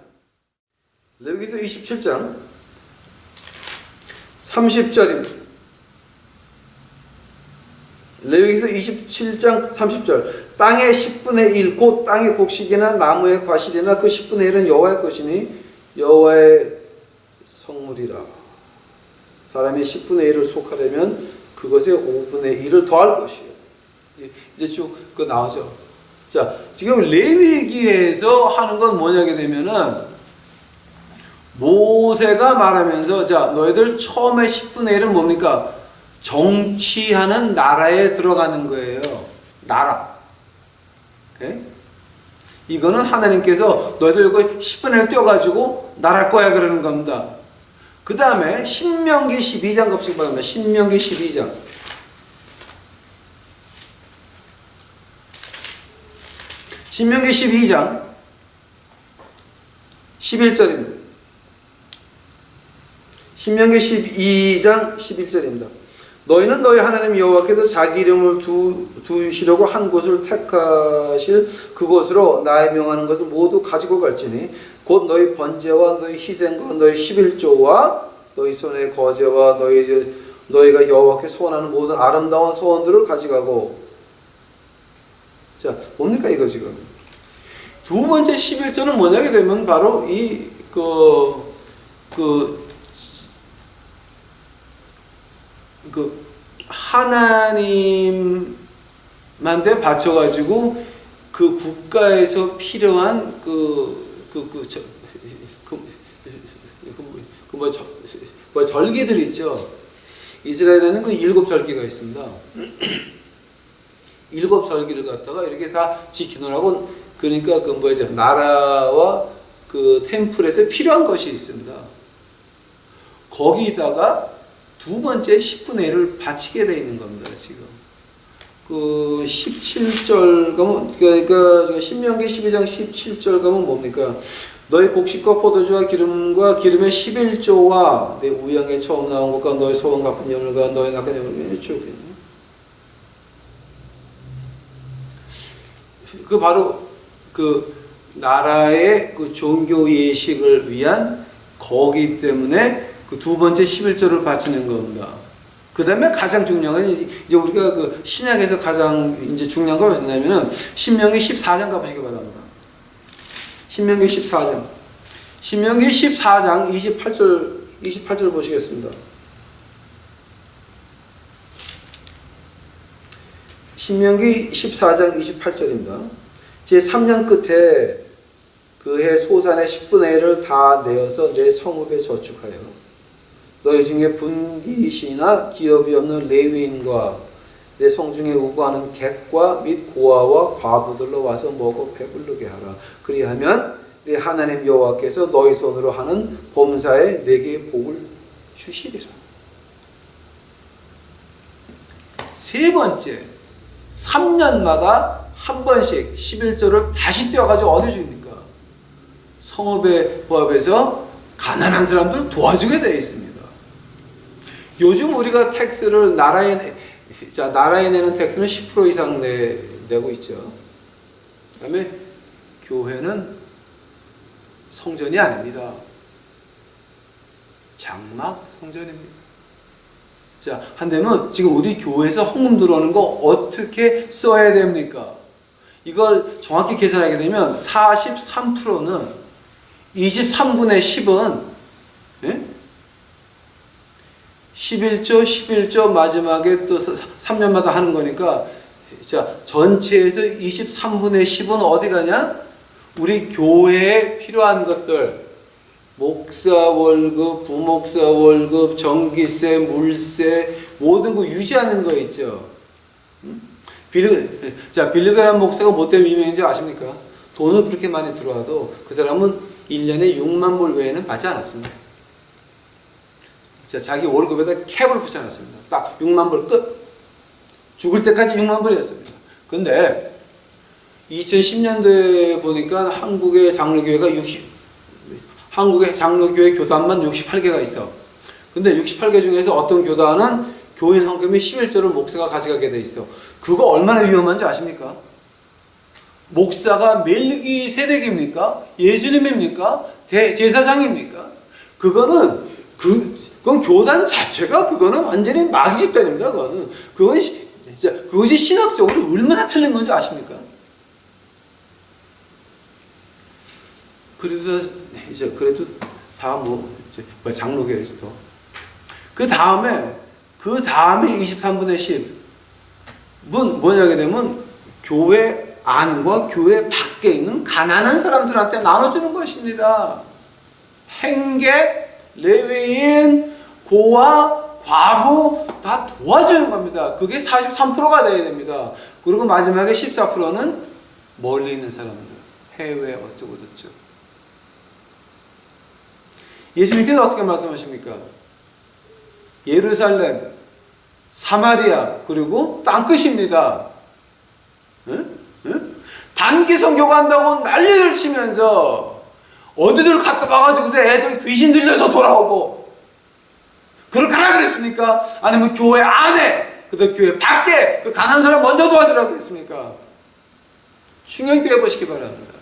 레위기서 27장 30절입니다. 레위기서 27장 30절 땅의 10분의 1 곧 땅의 곡식이나 나무의 과실이나 그 10분의 1은 여호와의 것이니 여호와의 성물이라. 사람이 10분의 1을 속하려면 그것에 5분의 1을 더할 것이에요. 이제 쭉 그 나오죠. 자, 지금 레위기에서 하는 건 뭐냐게 되면은 모세가 말하면서 자, 너희들 처음에 10분의 1은 뭡니까? 정치하는 나라에 들어가는 거예요. 나라. 오케이? 이거는 하나님께서 너희들 이거 10분의 1 떼어가지고 나랄 거야 그러는 겁니다. 그 다음에 신명기 12장 갑시기 바랍니다. 신명기 12장. 신명기 12장 11절입니다. 신명기 12장 11절입니다. 너희는 너희 하나님 여호와께서 자기 이름을 두시려고 한 곳을 택하실 그곳으로 나의 명하는 것을 모두 가지고 갈지니 곧 너희 번제와 너희 희생과 너희 11조와 너희 손의 거제와 너희가 여호와께 소원하는 모든 아름다운 소원들을 가져가고. 자, 뭡니까 이거 지금? 두 번째 11조는 뭐냐게 되면 바로 하나님한테 바쳐가지고 그 국가에서 필요한 절기들 있죠. 이스라엘에는 그 7절기가 있습니다. 7절기를 갖다가 이렇게 다 지키느라고, 그러니까 나라와 그 템플에서 필요한 것이 있습니다. 거기다가 두 번째 10분의 1을 바치게 되어 있는 겁니다, 지금. 그 17절 가면, 그러니까 신명기 12장 17절 가면 뭡니까? 너의 곡식과 포도주와 기름의 11조와 내 우양에 처음 나온 것과 너의 소원 갚은 예물과 너의 낙한 예물과 쭉. 그 바로 그 나라의 그 종교 예식을 위한 거기 때문에 그 두 번째 11조를 바치는 겁니다. 그 다음에 가장 중요한 건 이제 우리가 그 신약에서 가장 이제 중요한 건 무엇이냐면은 신명기 14장 가보시기 바랍니다. 신명기 14장. 신명기 14장 28절 보시겠습니다. 신명기 14장 28절입니다. 제3년 끝에 그 해 소산의 10분의 1을 다 내어서 내 성읍에 저축하여 너희 중에 분깃이나 기업이 없는 레위인과 내 성중에 우고하는 객과 및 고아와 과부들로 와서 먹어 배부르게 하라. 그리하면 내 하나님 여호와께서 너희 손으로 하는 범사에 내게 복을 주시리라. 세 번째, 3년마다 한 번씩 11조를 다시 떼어가지고 어디 줍니까? 성읍의 부합에서 가난한 사람들 도와주게 되어 있습니다. 요즘 우리가 텍스를 나라에 내는 텍스는 10% 이상 내고 있죠. 그 다음에 교회는 성전이 아닙니다. 장막 성전입니다. 자, 한다면 지금 우리 교회에서 헌금 들어오는 거 어떻게 써야 됩니까? 이걸 정확히 계산하게 되면 43%는 23분의 10은 11조 마지막에 또 3년마다 하는 거니까, 자, 전체에서 23분의 10은 어디 가냐? 우리 교회에 필요한 것들, 목사 월급, 부목사 월급, 전기세, 물세, 모든 거 유지하는 거 있죠. 빌리그람 목사가 뭐 때문에 유명한지 아십니까? 돈을 그렇게 많이 들어와도 그 사람은 1년에 6만 불 외에는 받지 않았습니다. 자기 월급에다 캡을 붙여놨습니다. 딱 6만 불 끝. 죽을 때까지 6만 불이었습니다. 근데 2010년도에 보니까 한국의 장로교회 교단만 68개가 있어. 근데 68개 중에서 어떤 교단은 교인 헌금의 11조를 목사가 가져가게 돼 있어. 그거 얼마나 위험한지 아십니까? 목사가 멜기세덱입니까? 예수님입니까? 제사장입니까? 그건 교단 자체가 그거는 완전히 마귀 집단입니다. 그것이 신학적으로 얼마나 틀린 건지 아십니까? 그래도 다 장로교에서 그 다음에 23분의 10은 뭐냐게 되면 교회 안과 교회 밖에 있는 가난한 사람들한테 나눠주는 것입니다. 행객, 레위인, 고아, 과부 다 도와주는 겁니다. 그게 43%가 돼야 됩니다. 그리고 마지막에 14%는 멀리 있는 사람들, 해외 어쩌고저쩌고. 예수님께서 어떻게 말씀하십니까? 예루살렘, 사마리아, 그리고 땅끝입니다. 응? 단기 선교가 한다고 난리를 치면서 어디들 갔다 와가지고 애들 귀신 들려서 돌아오고 그렇게 하라 그랬습니까? 아니면 교회 안에, 그다음 교회 밖에 그 가난한 사람 먼저 도와주라 그랬습니까? 충현교회 보시기 바랍니다.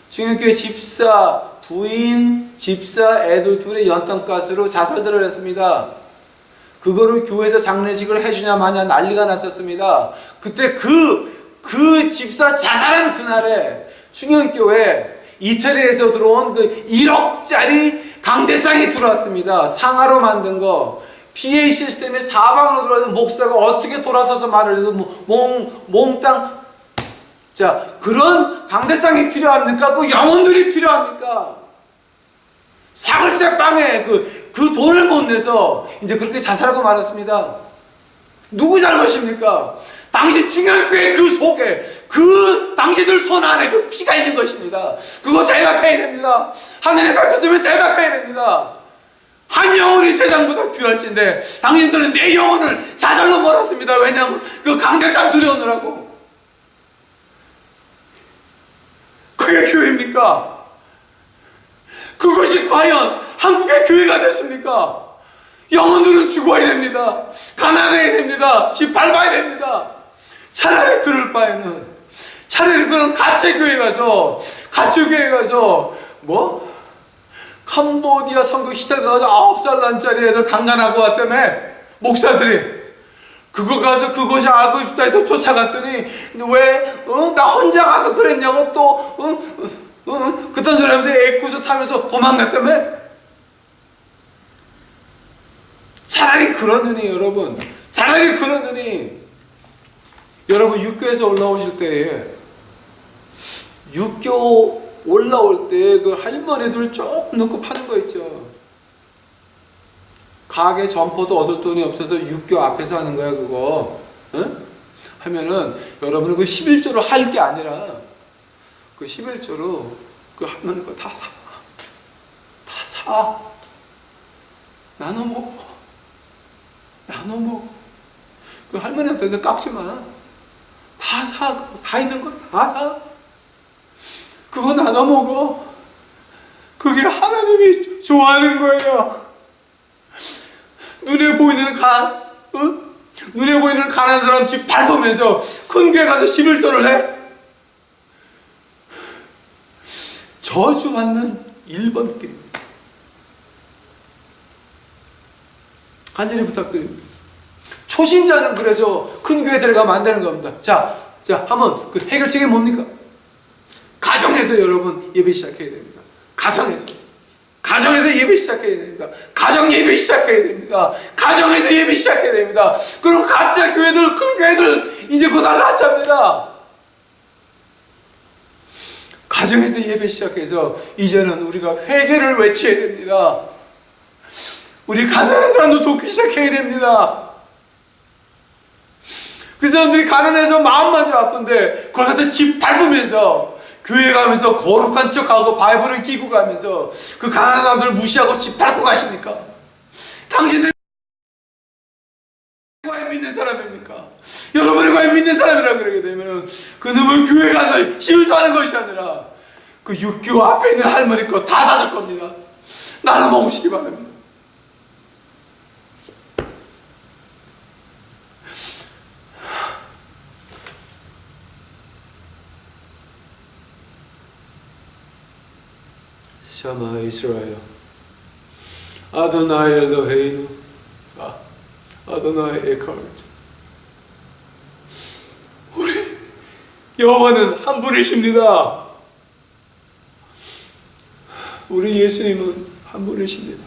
충현교회 집사, 부인, 집사, 애들 둘의 연탄가스로 자살들을 했습니다. 그거를 교회에서 장례식을 해주냐 마냐 난리가 났었습니다. 그때 그 집사 자살한 그날에 충현교회 이태리에서 들어온 그 1억짜리 강대상이 들어왔습니다. 상하로 만든 거. PA 시스템에 사방으로 들어와서 목사가 어떻게 돌아서서 말을 해도 몽땅. 자, 그런 강대상이 필요합니까? 그 영혼들이 필요합니까? 사글세 빵에 그 돈을 못 내서 이제 그렇게 자살하고 말았습니다. 누구 잘못입니까? 당신 충현교회 그 속에 그 당신들 손 안에 그 피가 있는 것입니다. 그거 대답해야 됩니다. 하나님 밟혔으면 대답해야 됩니다. 한 영혼이 세상보다 귀할진데 당신들은 내 영혼을 자살로 몰았습니다. 왜냐하면 그 강대상 들여오느라고. 그게 교회입니까? 그것이 과연 한국의 교회가 됐습니까? 영혼들은 죽어야 됩니다. 가난해야 됩니다. 집 밟아야 됩니다. 차라리 그럴 바에는 그런 가짜교회 가서 캄보디아 선교 시작해가지고 9살 난짜리 애들 강간하고 왔다며 목사들이 그거 가서 그것이 알고 싶다 해서 쫓아갔더니 왜 나 혼자 가서 그랬냐고 또 그딴 소리 하면서 애꿎어 타면서 도망갔다며. 차라리 그러느니 여러분 육교에서 올라오실 때에 육교 올라올 때 그 할머니들 조금 넣고 파는 거 있죠. 가게 점포도 얻을 돈이 없어서 육교 앞에서 하는 거야 그거. 응? 하면은 여러분은 그 11조로 할 게 아니라 그 11조로 그 할머니 거 다 사. 나눠 먹어. 그 할머니한테서 깎지 마. 다 사. 다 있는 거 다 사. 그거 나눠 먹어. 그게 하나님이 좋아하는 거예요. 눈에 보이는 가난한 사람 집 밟으면서 큰 교회 가서 11조를 해? 저주받는 1번 길. 간절히 부탁드립니다. 초신자는 그래서 큰 교회 들어가 만드는 겁니다. 자, 한번 그 해결책이 뭡니까? 가정에서 여러분 예배 시작해야 됩니다. 가정에서 예배 시작해야 됩니다. 가정 예배 시작해야 됩니다. 가정에서 예배 시작해야 됩니다. 그럼 가짜 교회들, 큰 교회들 이제 곧 다 가짜입니다. 가정에서 예배 시작해서 이제는 우리가 회개를 외쳐야 됩니다. 우리 가난한 사람도 돕기 시작해야 됩니다. 그 사람들이 가난해서 마음마저 아픈데 거기서 집 밟으면서 교회 가면서 거룩한 척하고 바이블을 끼고 가면서 그 가난한 사람들을 무시하고 집 밟고 가십니까? 당신들 믿는 사람입니까? 여러분이 과연 믿는 사람이라 그러게 되면 그놈을 교회 가서 심수하는 것이 아니라 그 육교 앞에 있는 할머니 거 다 사줄 겁니다. 나눠 먹으시기 바랍니다. 샤마 이스라엘 아도나이 엘로헤이누 아도나이 에카르트. 우리 여호와는 한 분이십니다. 우리 예수님은 한 분이십니다.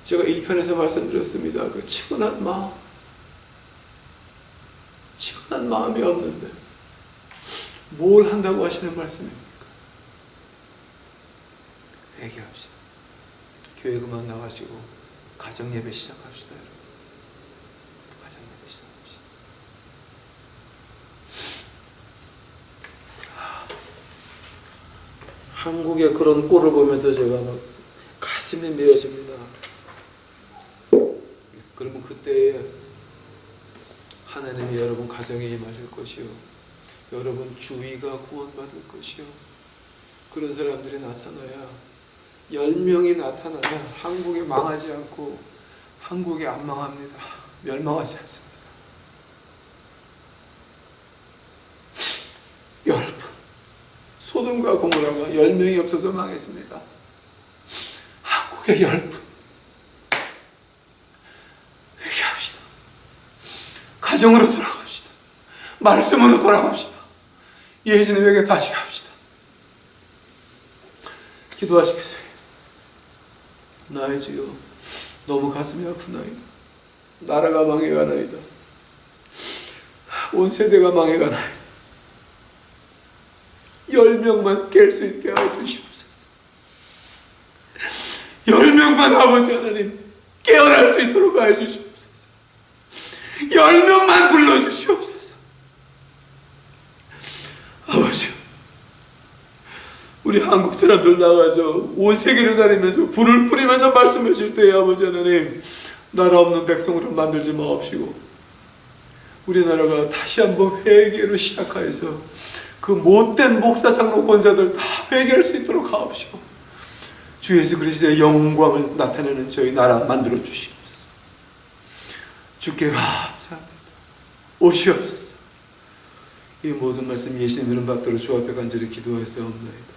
제가 1편에서 말씀드렸습니다. 그 치근한 마음이 없는데 뭘 한다고 하시는 말씀입니까? 회개합시다. 교회 그만 나가시고 가정 예배 시작합시다. 여러분. 가정 예배 시작합시다. 한국의 그런 꼴을 보면서 제가 막 가슴이 메어집니다. 그러면 그때에 하나님이 여러분 가정에 임하실 것이요, 여러분 주위가 구원받을 것이요, 그런 사람들이 나타나야, 10명이 나타나야 한국이 망하지 않고 한국이 안 망합니다. 멸망하지 않습니다. 여러분, 소돔과 고모라가 10명이 없어서 망했습니다. 한국에 10분 회개합시다. 가정으로 돌아갑시다. 말씀으로 돌아갑시다. 예수님에게 다시 갑시다. 기도하시겠어요? 나의 주여, 너무 가슴이 아프나이다. 나라가 망해가나이다. 온 세대가 망해가나이다. 10명만 깰 수 있게 해주시옵소서. 10명만 아버지 하나님 깨어날 수 있도록 해주시옵소서. 10명만 불러주시옵소서. 아버지, 우리 한국 사람들 나가서 온 세계를 다니면서 불을 뿌리면서 말씀하실 때에 아버지 하나님, 나라 없는 백성으로 만들지 마옵시고 우리나라가 다시 한번 회개로 시작하여서 그 못된 목사 장로 권사들 다 회개할 수 있도록 하옵시고 주 예수 그리스도의 영광을 나타내는 저희 나라 만들어 주시옵소서. 주께 감사합니다. 오시옵소서. 이 모든 말씀 예수님 이름 받들어 주 앞에 간절히 기도하였사옵나이다.